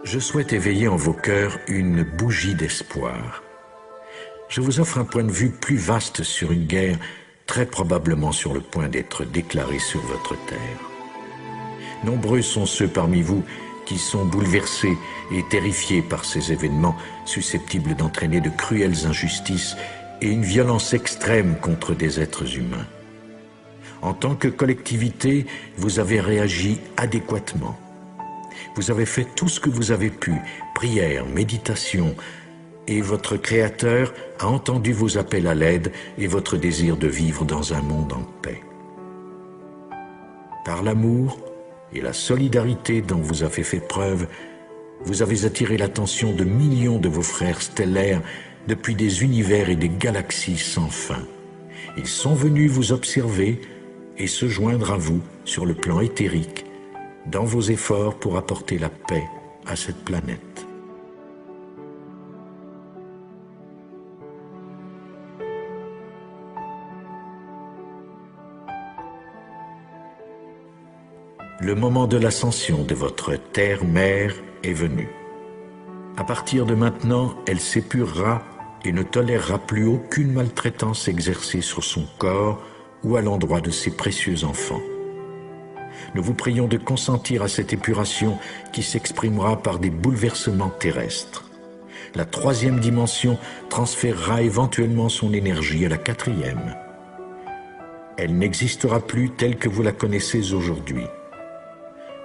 Je souhaite éveiller en vos cœurs une bougie d'espoir. Je vous offre un point de vue plus vaste sur une guerre très probablement sur le point d'être déclarée sur votre terre. Nombreux sont ceux parmi vous qui sont bouleversés et terrifiés par ces événements susceptibles d'entraîner de cruelles injustices et une violence extrême contre des êtres humains. En tant que collectivité, vous avez réagi adéquatement. Vous avez fait tout ce que vous avez pu, prière, méditation, et votre Créateur a entendu vos appels à l'aide et votre désir de vivre dans un monde en paix. Par l'amour et la solidarité dont vous avez fait preuve, vous avez attiré l'attention de millions de vos frères stellaires depuis des univers et des galaxies sans fin. Ils sont venus vous observer et se joindre à vous sur le plan éthérique dans vos efforts pour apporter la paix à cette planète. Le moment de l'ascension de votre terre-mère est venu. À partir de maintenant, elle s'épurera et ne tolérera plus aucune maltraitance exercée sur son corps ou à l'endroit de ses précieux enfants. Nous vous prions de consentir à cette épuration qui s'exprimera par des bouleversements terrestres. La troisième dimension transférera éventuellement son énergie à la quatrième. Elle n'existera plus telle que vous la connaissez aujourd'hui.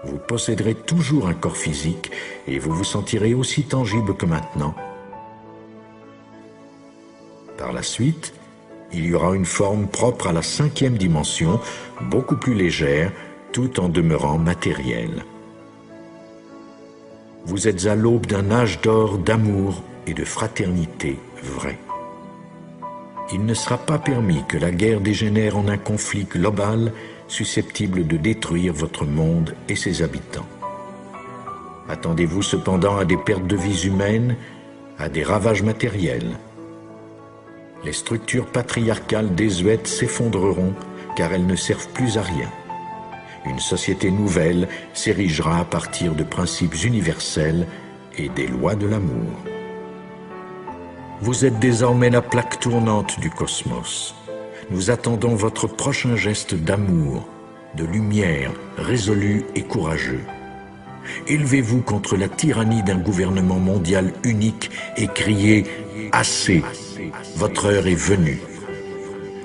Vous posséderez toujours un corps physique et vous vous sentirez aussi tangible que maintenant. Par la suite, il y aura une forme propre à la cinquième dimension, beaucoup plus légère, tout en demeurant matérielle. Vous êtes à l'aube d'un âge d'or d'amour et de fraternité vrai. Il ne sera pas permis que la guerre dégénère en un conflit global susceptible de détruire votre monde et ses habitants. Attendez-vous cependant à des pertes de vies humaines, à des ravages matériels. Les structures patriarcales désuètes s'effondreront car elles ne servent plus à rien. Une société nouvelle s'érigera à partir de principes universels et des lois de l'amour. Vous êtes désormais la plaque tournante du cosmos. Nous attendons votre prochain geste d'amour, de lumière, résolu et courageux. Élevez-vous contre la tyrannie d'un gouvernement mondial unique et criez « Assez ! Votre heure est venue !»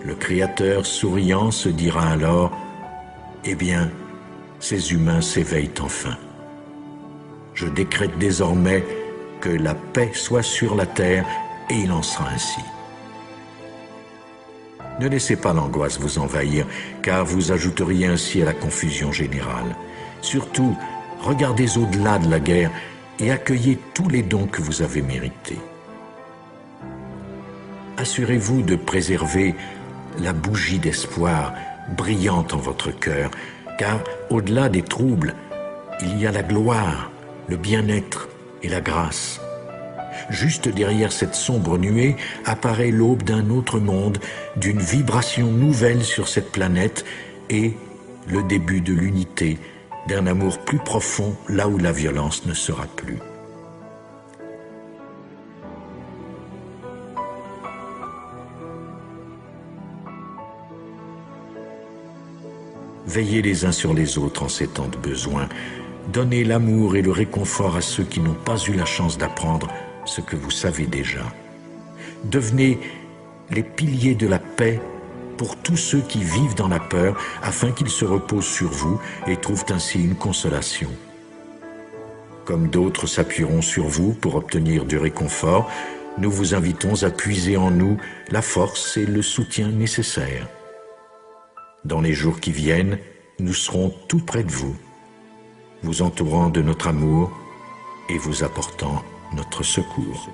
Le Créateur souriant se dira alors « Eh bien, ces humains s'éveillent enfin. Je décrète désormais que la paix soit sur la terre et il en sera ainsi. » Ne laissez pas l'angoisse vous envahir, car vous ajouteriez ainsi à la confusion générale. Surtout, regardez au-delà de la guerre et accueillez tous les dons que vous avez mérités. Assurez-vous de préserver la bougie d'espoir brillante en votre cœur, car au-delà des troubles, il y a la gloire, le bien-être et la grâce. Juste derrière cette sombre nuée apparaît l'aube d'un autre monde, d'une vibration nouvelle sur cette planète et le début de l'unité, d'un amour plus profond là où la violence ne sera plus. Veillez les uns sur les autres en ces temps de besoin. Donnez l'amour et le réconfort à ceux qui n'ont pas eu la chance d'apprendre ce que vous savez déjà. Devenez les piliers de la paix pour tous ceux qui vivent dans la peur, afin qu'ils se reposent sur vous et trouvent ainsi une consolation. Comme d'autres s'appuieront sur vous pour obtenir du réconfort, nous vous invitons à puiser en nous la force et le soutien nécessaires. Dans les jours qui viennent, nous serons tout près de vous, vous entourant de notre amour et vous apportant notre secours.